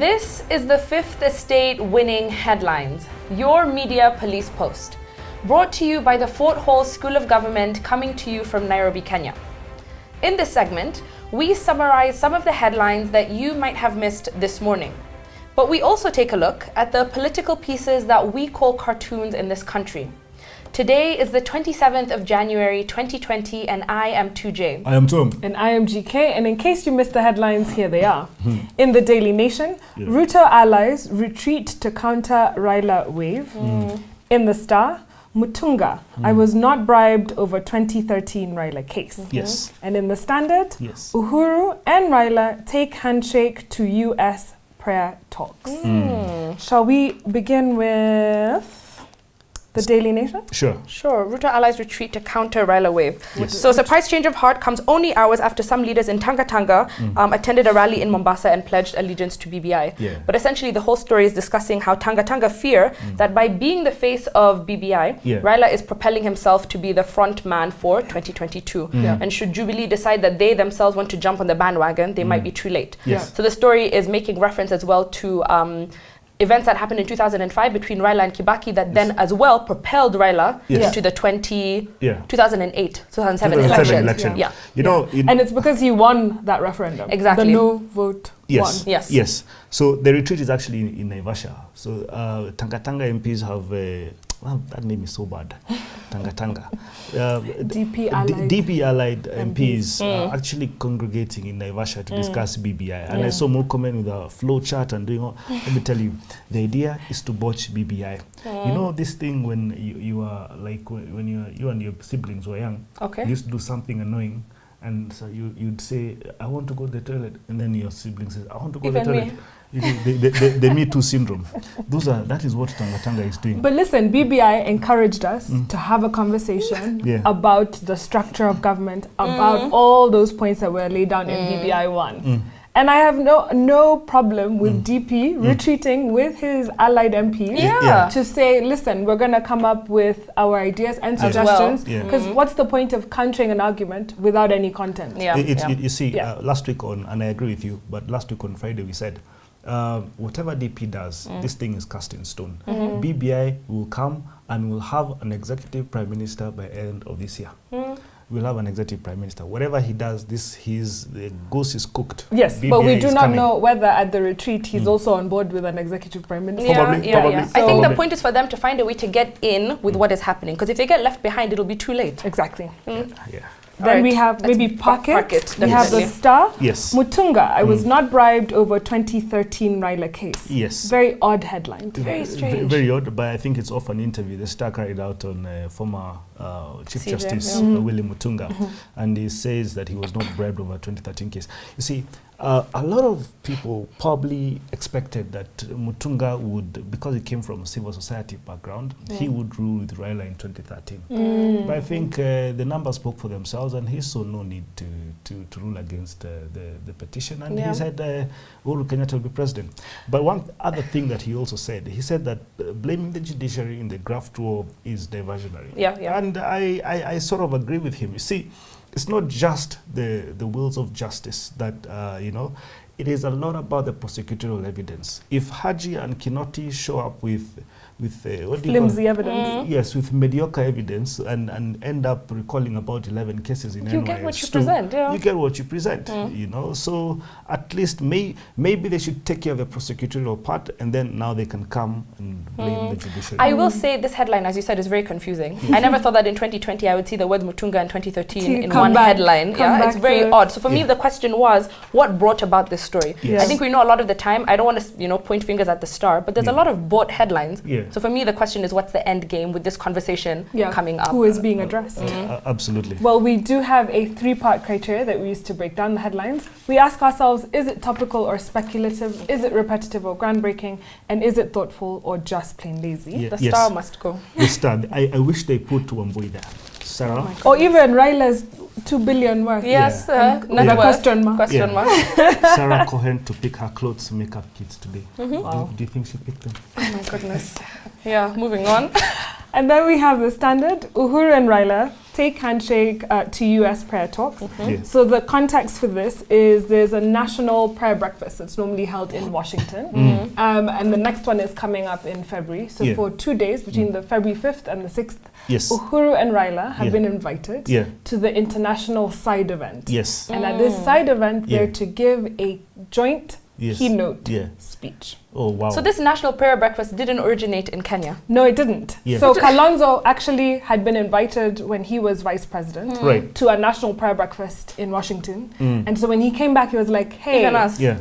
This is the Fifth Estate winning headlines, your media police post. Brought to you by the Fort Hall School of Government, coming to you from Nairobi, Kenya. In this segment, we summarize some of the headlines that you might have missed this morning. But we also take a look at the political pieces that we call cartoons in this country. Today is the 27th of January 2020 and I am 2J. I am Tom. And I am GK, and in case you missed the headlines, here they are. In the Daily Nation, RUTO allies retreat to counter Raila wave. In the Star, Mutunga, I was not bribed over 2013 Raila case. Yes. And in the Standard, Yes. Uhuru and Raila take handshake to US prayer talks. Shall we begin with the Daily Nation? Sure. Sure. RUTO allies retreat to counter Raila wave. Yes. So surprise change of heart comes only hours after some leaders in Tanga attended a rally in Mombasa and pledged allegiance to BBI. Yeah. But essentially the whole story is discussing how Tanga fear that by being the face of BBI, Raila is propelling himself to be the front man for 2022. And should Jubilee decide that they themselves want to jump on the bandwagon, they might be too late. Yes. So the story is making reference as well to events that happened in 2005 between Raila and Kibaki that then as well propelled Raila into the 2008, 2007 election. Yeah. You know, and it's because he won that referendum. Exactly. The no vote won. Yes. So the retreat is actually in NAIVASHA. So Tanga MPs have, that name is so bad, Tanga. DP allied MPs are actually congregating in NAIVASHA to discuss BBI. And I saw more comment with a flow chart and doing all. Let me tell you, the idea is to botch BBI. You know this thing when you are like, when you and your siblings were young, you used to do something annoying. And so you'd say, I want to go to the toilet. And then your sibling says, I want to go to the toilet. The Me Too syndrome. That is what Tanga is doing. But listen, BBI encouraged us to have a conversation about the structure of government, about all those points that were laid down in BBI 1. And I have no problem with DP retreating with his allied MPs to say, listen, we're going to come up with our ideas and suggestions. Because what's the point of countering an argument without any content? You see, last week and I agree with you, but last week on Friday we said, whatever DP does, this thing is cast in stone. BBI will come and will have an executive prime minister by end of this year. We'll have an executive prime minister. Whatever he does, the goose is cooked. Yes, BBI but we do not know whether at the retreat he's also on board with an executive prime minister. Probably. I think the point is for them to find a way to get in with what is happening. Because if they get left behind, it'll be too late. Exactly. Then Then we have maybe Park It. We have the Star. Yes. Mutunga, I was not bribed over 2013 Raila case. Yes. Very odd headline. Very strange. Very odd, but I think it's off an interview the Star carried out on former Chief Justice Willie Mutunga. And he says that he was not bribed over 2013 case. You see, a lot of people probably expected that Mutunga would, because he came from a civil society background, he would rule with Raila in 2013. But I think the numbers spoke for themselves, and he saw no need to rule against the petition. And he said Uhuru Kenyatta will be president. But one other thing that he also said, he said that blaming the judiciary in the graft war is diversionary. And I sort of agree with him. You see, it's not just the wheels of justice that, it is a lot about the prosecutorial evidence. If Haji and Kinoti show up with flimsy evidence. Yes, with mediocre evidence and end up recalling about 11 cases in NYS. You get what you present, You get what you present, So at least maybe they should take care of the prosecutorial part, and then now they can come and blame the judiciary. I will say this headline, as you said, is very confusing. I never thought that in 2020 I would see the word Mutunga in 2013 in one headline. It's very odd. So for me, the question was, what brought about this story? I think we know a lot of the time, I don't want to point fingers at the Star, but there's a lot of bought headlines. So for me, the question is, what's the end game with this conversation coming up? Who is being addressed? Absolutely. Well, we do have a 3-part criteria that we use to break down the headlines. We ask ourselves, is it topical or speculative? Is it repetitive or groundbreaking? And is it thoughtful or just plain lazy? The Star must go. The Star. I wish they put Wambui there. Sarah? Or even Raila's 2 billion worth. Yes, question mark. Sarah Cohen to pick her clothes, makeup kits today. Do you think she picked them? Oh my goodness. Moving on. And then we have the Standard, Uhuru and Raila take Handshake to US prayer talks. So the context for this is there's a national prayer breakfast that's normally held in Washington. And the next one is coming up in February. So for 2 days, between the February 5th and the 6th, Uhuru and Raila have been invited to the international side event. And at this side event, they're to give a joint keynote speech. Oh, wow. So this national prayer breakfast didn't originate in Kenya? No, it didn't. So Kalonzo actually had been invited when he was vice president to a national prayer breakfast in Washington. And so when he came back, he was like, hey,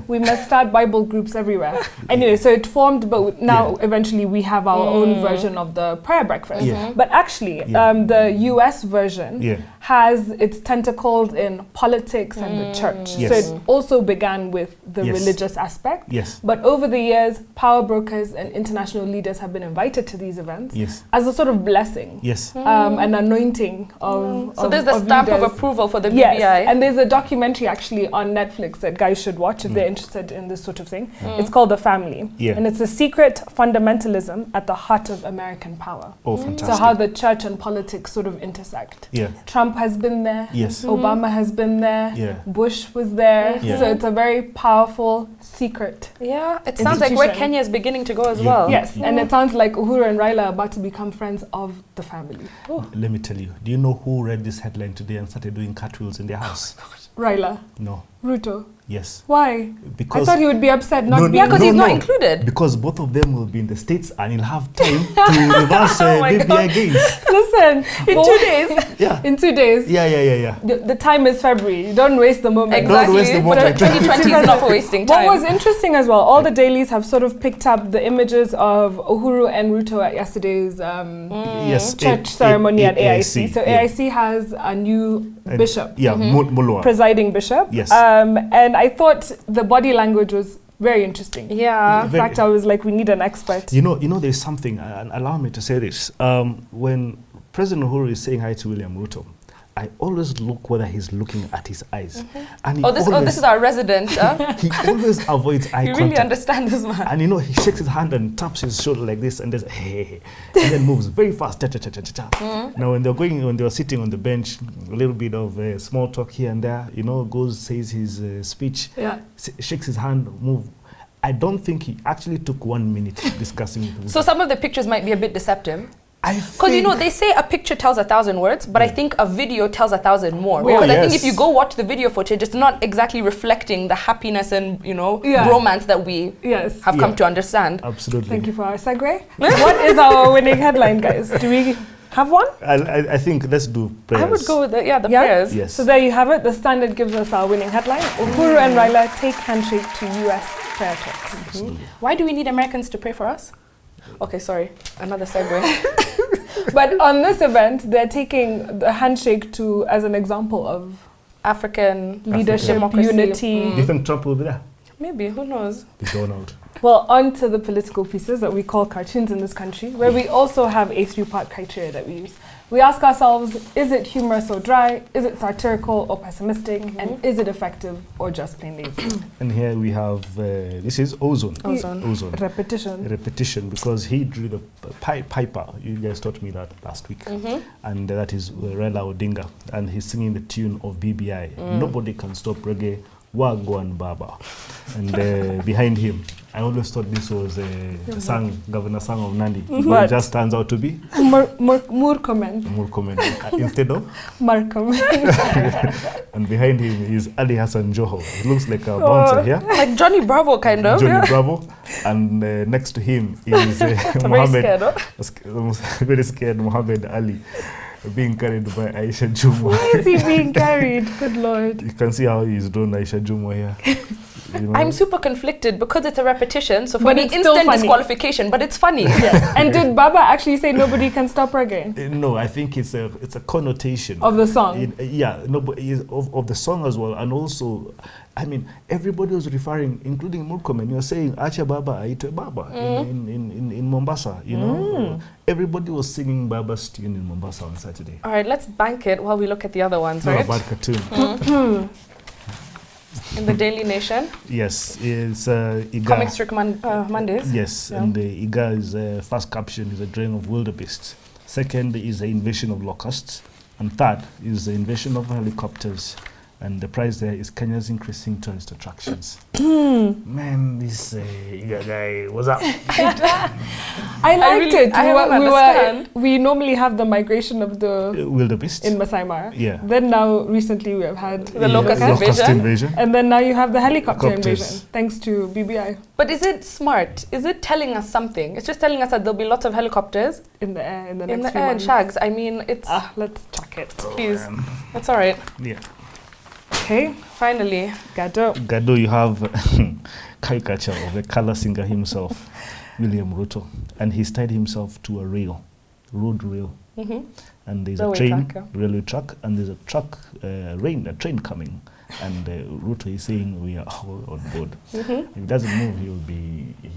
we must start Bible groups everywhere. Anyway, so it formed, but now eventually we have our own version of the prayer breakfast. But actually, the US version has its tentacles in politics and the church. So it also began with the religious aspect. But over the years, power brokers and international leaders have been invited to these events as a sort of blessing, an anointing of So there's the stamp leaders. of approval for the BBI. And there's a documentary actually on Netflix that guys should watch if they're interested in this sort of thing. It's called The Family. And it's a secret fundamentalism at the heart of American power. Oh, fantastic. So how the church and politics sort of intersect. Trump has been there. Obama has been there. Bush was there. So it's a very powerful secret. It sounds like where Kenya is beginning to go as well. And it sounds like Uhuru and Raila are about to become friends of the family. Let me tell you, do you know who read this headline today and started doing cartwheels in their house? Raila. No. RUTO. Yes. Why? Because I thought he would be upset. Not because he's not included. Because both of them will be in the States and he'll have time to reverse BBI gains. Listen, in 2 days. In 2 days. The time is February. You don't waste the moment. Exactly. Don't waste the moment. 2020 is not for wasting time. What was interesting as well, all the dailies have sort of picked up the images of Uhuru and RUTO at yesterday's church ceremony at AIC. So AIC has a new bishop. Mulwa. Presiding bishop. And I thought the body language was very interesting. In fact, I was like, we need an expert. You know, there's something, and allow me to say this. When President Uhuru is saying hi to William Ruto, I always look whether he's looking at his eyes. And this is our resident. He always avoids eye contact. You really understand this man. And he shakes his hand and taps his shoulder like this and does hey, and then moves very fast. Now when they were sitting on the bench, a little bit of small talk here and there, goes, says his speech, shakes his hand, move. I don't think he actually took 1 minute discussing it. So some of the pictures might be a bit deceptive. Because they say a picture tells 1,000 words, but I think a video tells 1,000 more. Because I think if you go watch the video footage, it's not exactly reflecting the happiness and romance that we have come to understand. Absolutely. Thank you for our segue. What is our winning headline, guys? Do we have one? I think let's do prayers. I would go with the prayers. Yes. So there you have it. The Standard gives us our winning headline. Uhuru and Raila take Handshake to US prayer talks. Why do we need Americans to pray for us? Okay, sorry. Another segue. But on this event, they're taking the handshake as an example of African leadership, democracy, unity. Do you think Trump will be there? Maybe, who knows? He's going out. Well, on to the political pieces that we call cartoons in this country, where we also have a 3-part criteria that we use. We ask ourselves, is it humorous or dry? Is it satirical or pessimistic? And is it effective or just plain lazy? And here we have, this is Ozone. Repetition, because he drew the piper. You guys taught me that last week. And that is Raila Odinga. And he's singing the tune of BBI. Nobody can stop reggae. Wagwan Baba. And behind him, I always thought this was a governor song of Nandi. But it just turns out to be Murkomen. Instead of Markham. And behind him is Ali Hassan Joho. He looks like a bouncer here. Like Johnny Bravo, kind of. Johnny Bravo. And next to him is Mohammed. Very scared Mohammed Ali. Being carried by Aisha Jumwa. Why is he being carried? Good Lord. You can see how he's drawn Aisha Jumwa here. I'm super conflicted because it's a repetition. So for me, instant disqualification, but it's funny. And did Baba actually say nobody can stop reggae? No, I think it's a connotation of the song. Of the song as well, and also, I mean, everybody was referring, including Murkomen. You're saying Acha Baba, Aitwe Baba in Mombasa. Everybody was singing Baba's tune in Mombasa on Saturday. All right, let's bank it while we look at the other ones, Not right? a bad cartoon. In the Daily Nation. Yes, it's Iga. Comic Strip Mondays. Yes, and Iga's first caption is a drawing of wildebeest. Second is the invasion of locusts. And third is the invasion of helicopters. And the prize there is Kenya's increasing tourist attractions. Man, this guy was up. I liked it. We normally have the migration of the wildebeest in Masai Mara. Yeah. Then now recently we have had the locust invasion. And then now you have the helicopter invasion, thanks to BBI. But is it smart? Is it telling us something? It's just telling us that there'll be lots of helicopters in the air in the next few months. Shags. I mean, it's let's check it. Please. That's all right. Yeah. Okay, finally. Gado, you have caricature of the color singer himself, William RUTO, and he's tied himself to a road rail. And there's railway track, and there's a train coming. And RUTO is saying we are all on board. If he doesn't move, he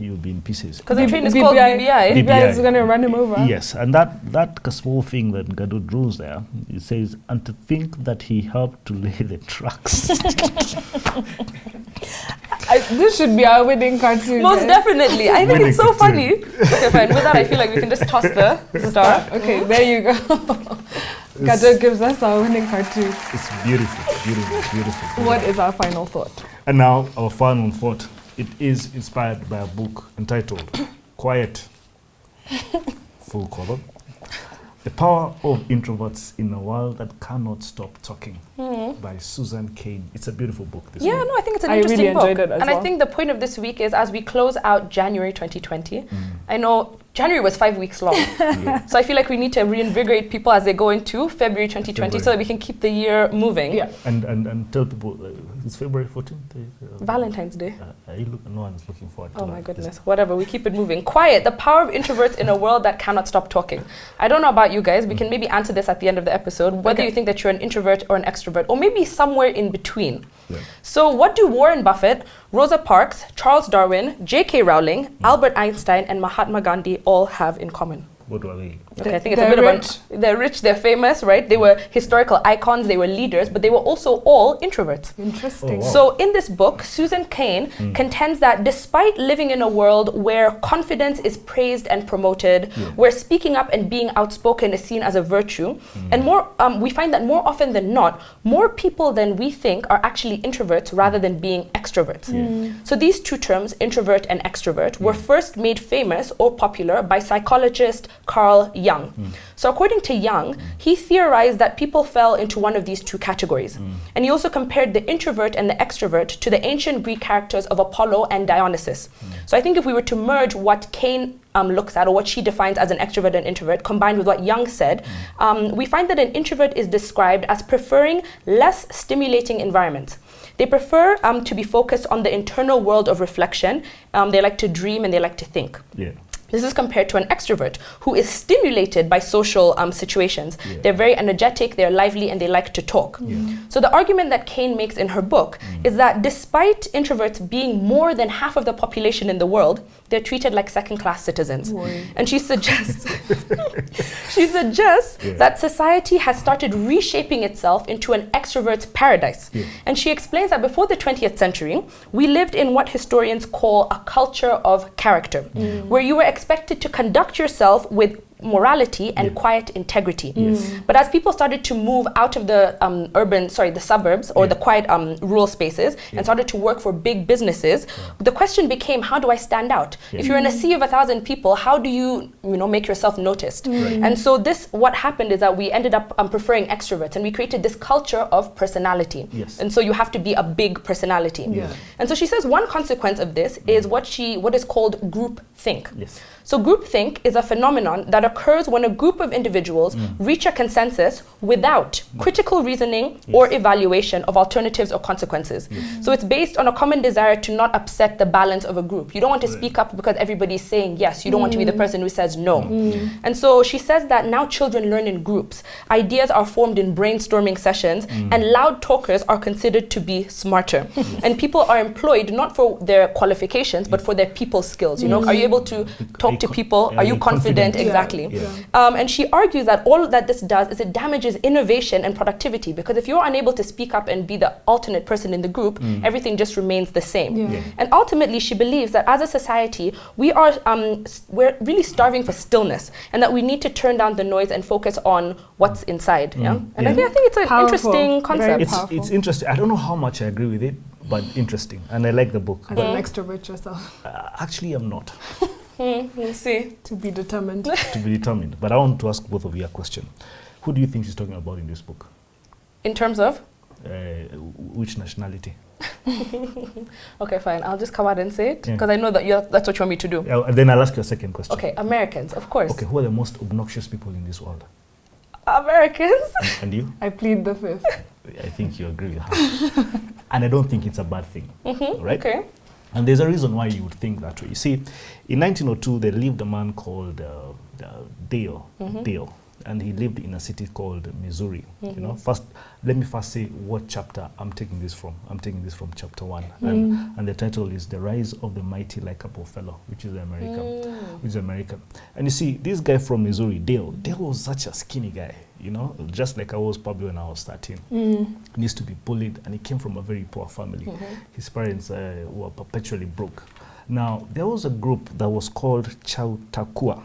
will be in pieces. Because the train is called BBI. BBI is going to run him over. Yes, and that small thing that Gado draws there, it says, and to think that he helped to lay the tracks. This should be our winning cartoon. Most definitely. I think it's so funny. Okay, fine. With that, I feel like we can just toss the star. Okay, there you go. Gado gives us our winning cartoon. It's beautiful. What is our final thought? And now, our final thought. It is inspired by a book entitled Quiet, full column. The Power of Introverts in a World That Cannot Stop Talking by Susan Cain. It's a beautiful book. I think it's an interesting book. I really enjoyed it as well. I think the point of this week is as we close out January 2020, I know January was 5 weeks long. So I feel like we need to reinvigorate people as they go into February 2020 so that we can keep the year moving. Yeah. And tell people, it's February 14th? Valentine's Day. No one's looking forward to Oh my goodness. Whatever, we keep it moving. Quiet, the power of introverts in a world that cannot stop talking. I don't know about you guys. We can maybe answer this at the end of the episode, whether you think that you're an introvert or an extrovert, or maybe somewhere in between. Yeah. So what do Warren Buffett, Rosa Parks, Charles Darwin, J.K. Rowling, Albert Einstein, and Mahatma Gandhi all have in common? What are they? Okay, I think it's a bit rich. They're rich, they're famous, right? They were historical icons, they were leaders, but they were also all introverts. Interesting. Oh, wow. So in this book, Susan Cain contends that despite living in a world where confidence is praised and promoted, where speaking up and being outspoken is seen as a virtue, and more, we find that more often than not, more people than we think are actually introverts rather than being extroverts. So these two terms, introvert and extrovert, were first made famous or popular by psychologist Carl Jung. So according to Jung, he theorized that people fell into one of these two categories. And he also compared the introvert and the extrovert to the ancient Greek characters of Apollo and Dionysus. So I think if we were to merge what Cain looks at, or what she defines as an extrovert and introvert, combined with what Jung said, we find that an introvert is described as preferring less stimulating environments. They prefer to be focused on the internal world of reflection. They like to dream and they like to think. Yeah. This is compared to an extrovert who is stimulated by social situations. They're very energetic, they're lively, and they like to talk. So the argument that Cain makes in her book is that despite introverts being more than half of the population in the world, they're treated like second-class citizens. And she suggests that society has started reshaping itself into an extrovert's paradise. And she explains that before the 20th century, we lived in what historians call a culture of character, where you were expected to conduct yourself with morality and quiet integrity. But as people started to move out of the the suburbs or the quiet rural spaces and started to work for big businesses, the question became, how do I stand out? If you're in a sea of 1,000 people, how do you make yourself noticed? And so what happened is that we ended up preferring extroverts, and we created this culture of personality. And so you have to be a big personality. And so she says one consequence of this is what is called group think. So groupthink is a phenomenon that occurs when a group of individuals reach a consensus without critical reasoning or evaluation of alternatives or consequences. So it's based on a common desire to not upset the balance of a group. You don't want to speak up because everybody's saying yes. You don't want to be the person who says no. And so she says that now children learn in groups. Ideas are formed in brainstorming sessions, and loud talkers are considered to be smarter. And people are employed not for their qualifications, but for their people skills. Are you able to talk to people? Are you confident? Exactly. Exactly. And she argues that all that this does is it damages innovation and productivity, because if you're unable to speak up and be the alternate person in the group, everything just remains the same. And ultimately, she believes that as a society, we're really starving for stillness, and that we need to turn down the noise and focus on what's inside. And I think it's an interesting concept. It's interesting. I don't know how much I agree with it, but interesting. And I like the book. As an extrovert yourself? Actually, I'm not. We'll see. To be determined. To be determined. But I want to ask both of you a question. Who do you think she's talking about in this book? In terms of? Which nationality? Okay, fine. I'll just come out and say it, because I know that that's what you want me to do. And then I'll ask you a second question. Okay, Americans, of course. Okay, who are the most obnoxious people in this world? Americans. And you? I plead the fifth. I think you agree with her. And I don't think it's a bad thing, right? Okay. And there's a reason why you would think that way. You see, in 1902, there lived a man called Dale. And he lived in a city called Missouri. You know, let me first say what chapter I'm taking this from. I'm taking this from chapter 1, and the title is "The Rise of the Mighty Likeable Fellow," which is American. And you see, this guy from Missouri, Dale was such a skinny guy. You know, just like I was probably when I was 13. He used to be bullied, and he came from a very poor family. His parents were perpetually broke. Now, there was a group that was called Chautauqua.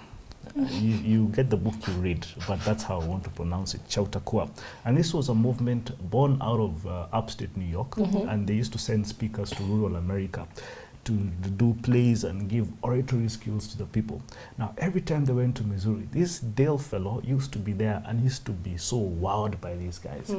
You get the book you read, but that's how I want to pronounce it, Chautauqua. And this was a movement born out of upstate New York, and they used to send speakers to rural America to do plays and give oratory skills to the people. Now, every time they went to Missouri, this Dale fellow used to be there and used to be so wowed by these guys.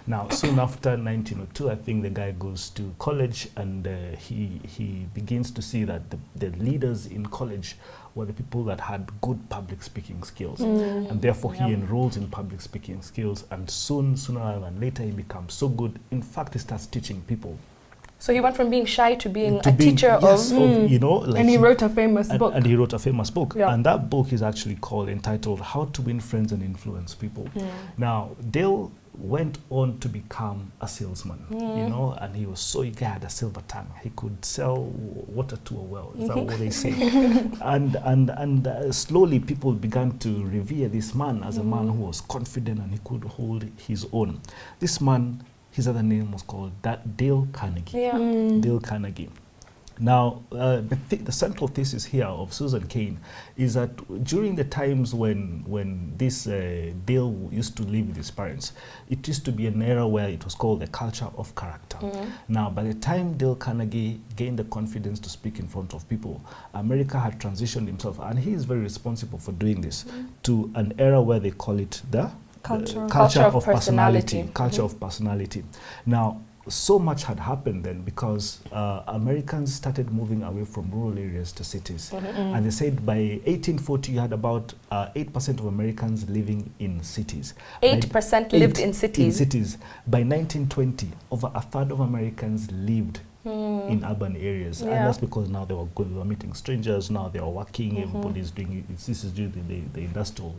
Now, soon after 1902, I think the guy goes to college, and he begins to see that the leaders in college were the people that had good public speaking skills. And therefore, he enrolls in public speaking skills, and sooner than later, he becomes so good. In fact, he starts teaching people. So he went from being shy to being a teacher of, you know, like and he wrote a famous book. And he wrote a famous book. And that book is actually entitled How to Win Friends and Influence People. Now, Dale went on to become a salesman, you know, and he was so eager, had a silver tongue. He could sell water to a well, is that what they say? and slowly people began to revere this man as a man who was confident and he could hold his own. This man, his other name was called Dale Carnegie. Dale Carnegie. Now, the central thesis here of Susan Cain is that during the times when this Dale used to live with his parents, it used to be an era where it was called the culture of character. Now, by the time Dale Carnegie gained the confidence to speak in front of people, America had transitioned himself, and he is very responsible for doing this, to an era where they call it the culture of personality. Culture of personality. Now, so much had happened then, because Americans started moving away from rural areas to cities. And they said by 1840, you had about 8% of Americans living in cities. 8% lived in cities? By 1920, over a third of Americans lived in urban areas. And that's because now they were meeting strangers, now they are working, everybody's doing it. This is due to the industrial,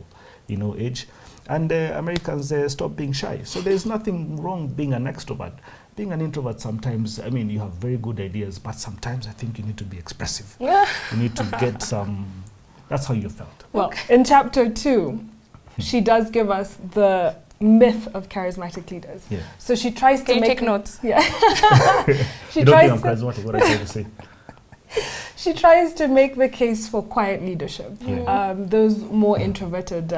you know, age. And Americans stopped being shy. So there's nothing wrong being an extrovert. Being an introvert sometimes, I mean, you have very good ideas, but sometimes I think you need to be expressive. You need to get some, that's how you felt. Well, in chapter 2, she does give us the myth of charismatic leaders. So she tries to take notes. Yeah. She tries to charismatic, what I try to say. She tries to make the case for quiet leadership, those more introverted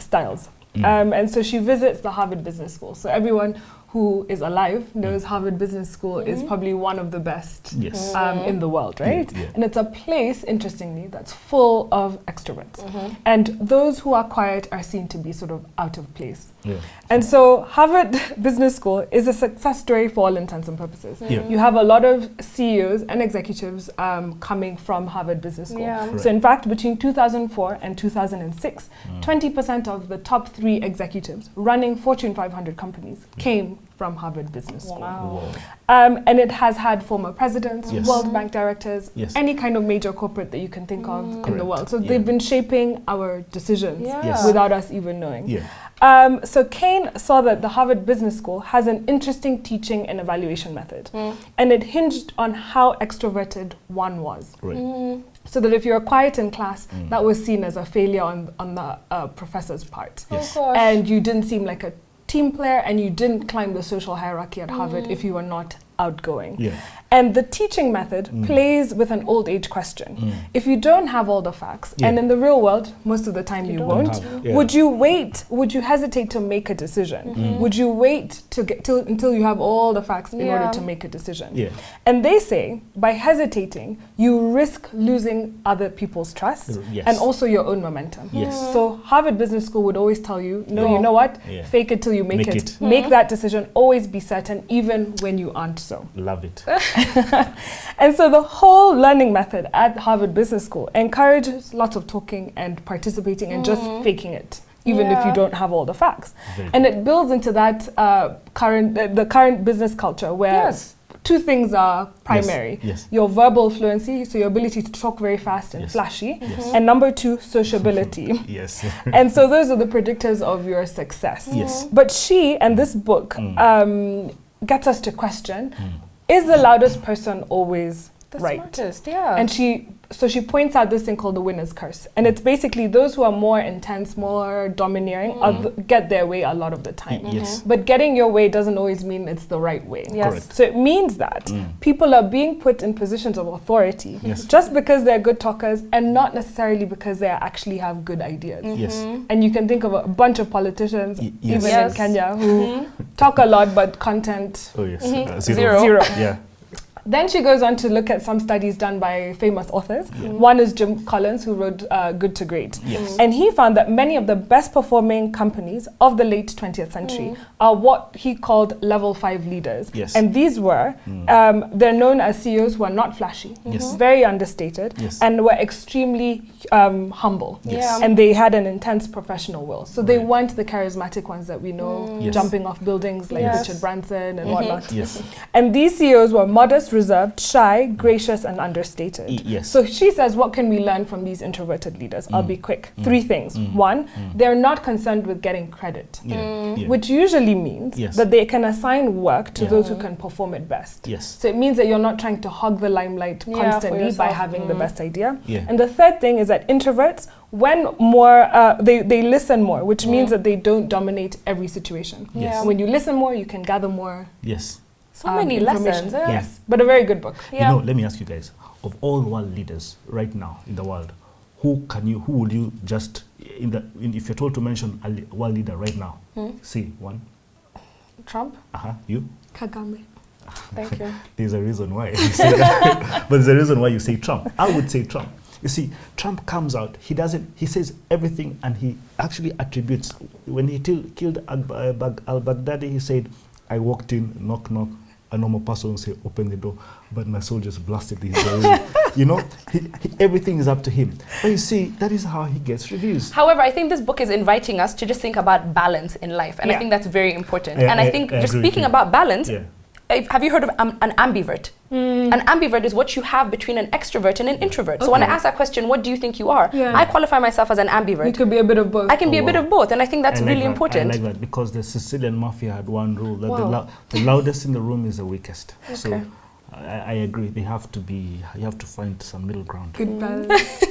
styles. And so she visits the Harvard Business School. So everyone who is alive knows Harvard Business School is probably one of the best in the world, right? And it's a place, interestingly, that's full of extroverts. And those who are quiet are seen to be sort of out of place. And so Harvard Business School is a success story for all intents and purposes. You have a lot of CEOs and executives coming from Harvard Business School. So in fact, between 2004 and 2006, 20% of the top 3 executives running Fortune 500 companies came from Harvard Business School. Wow. And it has had former presidents, Yes. World Bank directors, Yes. any kind of major corporate that you can think of in the Correct. world. So Yeah. they've been shaping our decisions Yes. without us even knowing. Yeah. So Kane saw that the Harvard Business School has an interesting teaching and evaluation method. And it hinged on how extroverted one was. Right. So that if you're quiet in class, that was seen as a failure on the professor's part. Yes. Oh, gosh. And you didn't seem like a team player, and you didn't climb the social hierarchy at Harvard if you were not outgoing. Yeah. And the teaching method plays with an old age question. If you don't have all the facts, and in the real world, most of the time you won't, would you wait? Would you hesitate to make a decision? Would you wait to get until you have all the facts in order to make a decision? Yeah. And they say by hesitating, you risk losing other people's trust Yes. and also your own momentum. Yes. So Harvard Business School would always tell you, no, No. you know what? Yeah. Fake it till you make Make it. it. Make that decision. Always be certain, even when you aren't so. Love it. And so the whole learning method at Harvard Business School encourages lots of talking and participating and just faking it, even if you don't have all the facts. Very And it builds into that the current business culture where two things are primary. Yes. Your verbal fluency, so your ability to talk very fast and Yes. flashy. Yes. And number two, sociability. Yes. And so those are the predictors of your success. Yes. But she, and this book, gets us to question, is the loudest person always The right? smartest, yeah. And she points out this thing called the winner's curse. And it's basically those who are more intense, more domineering, get their way a lot of the time. Yes. But getting your way doesn't always mean it's the right way. Yes. Correct. So it means that people are being put in positions of authority Yes. just because they're good talkers and not necessarily because they actually have good ideas. Yes. And you can think of a bunch of politicians, Yes. even Yes. in Kenya, who talk a lot but content Oh yes. Zero. zero. Yeah. Then she goes on to look at some studies done by famous authors. One is Jim Collins, who wrote Good to Great. Yes. And he found that many of the best performing companies of the late 20th century are what he called level 5 leaders. Yes. And these were, they're known as CEOs who are not flashy, Yes. very understated, Yes. and were extremely humble. Yes. Yeah. And they had an intense professional will. So they Right. weren't the charismatic ones that we know, Yes. jumping off buildings like Yes. Richard Branson and whatnot. Yes. And these CEOs were modest, reserved, shy, gracious, and understated. Yes. So she says, what can we learn from these introverted leaders? I'll be quick. 3 things. 1, they're not concerned with getting credit, Yeah. Yeah. which usually means Yes. that they can assign work to Yeah. those who can perform it best. Yes. So it means that you're not trying to hog the limelight Yeah, for constantly by yourself. having the best idea. Yeah. And the third thing is that introverts, when more, they listen more, which means that they don't dominate every situation. Yes. When you listen more, you can gather more. Yes. So many information. lessons. Yeah. Yes. But a very good book. Yeah. You know, let me ask you guys, of all world leaders right now in the world, who would you just, if you're told to mention a world leader right now, say one. Trump. You? Kagame. Thank you. There's a reason why you say that. But there's a reason why you say Trump. I would say Trump. You see, Trump comes out, he says everything, and he actually attributes, when he killed al-Baghdadi, he said, I walked in, knock, knock, a normal person would say, open the door, but my soldiers blasted his door. You know, everything is up to him. But you see, that is how he gets reviews. However, I think this book is inviting us to just think about balance in life. And I think that's very important. And I think just speaking about balance, have you heard of an ambivert? An ambivert is what you have between an extrovert and an introvert. So when I ask that question, what do you think you are? I qualify myself as an ambivert. You could be a bit of both. I can be a bit of both, and I think that's really important. I like that because the Sicilian mafia had one rule, that the loudest in the room is the weakest. Okay. So I agree, you have to find some middle ground. Good balance.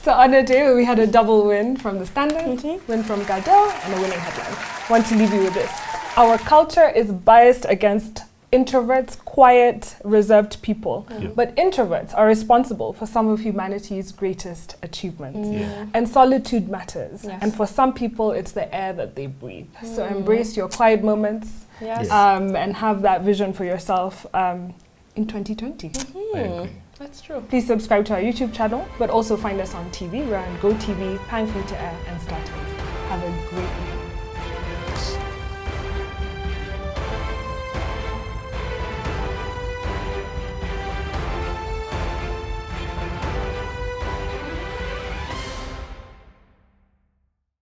So on a day where we had a double win from the Standard, win from Gardel, and a winning headline. I want to leave you with this. Our culture is biased against introverts, quiet, reserved people. But introverts are responsible for some of humanity's greatest achievements. And solitude matters. And for some people, it's the air that they breathe. So embrace your quiet moments and have that vision for yourself in 2020. I agree. That's true. Please subscribe to our YouTube channel, but also find us on TV. We're on GoTV, Pang Free to Air, and StarTimes. Have a great week.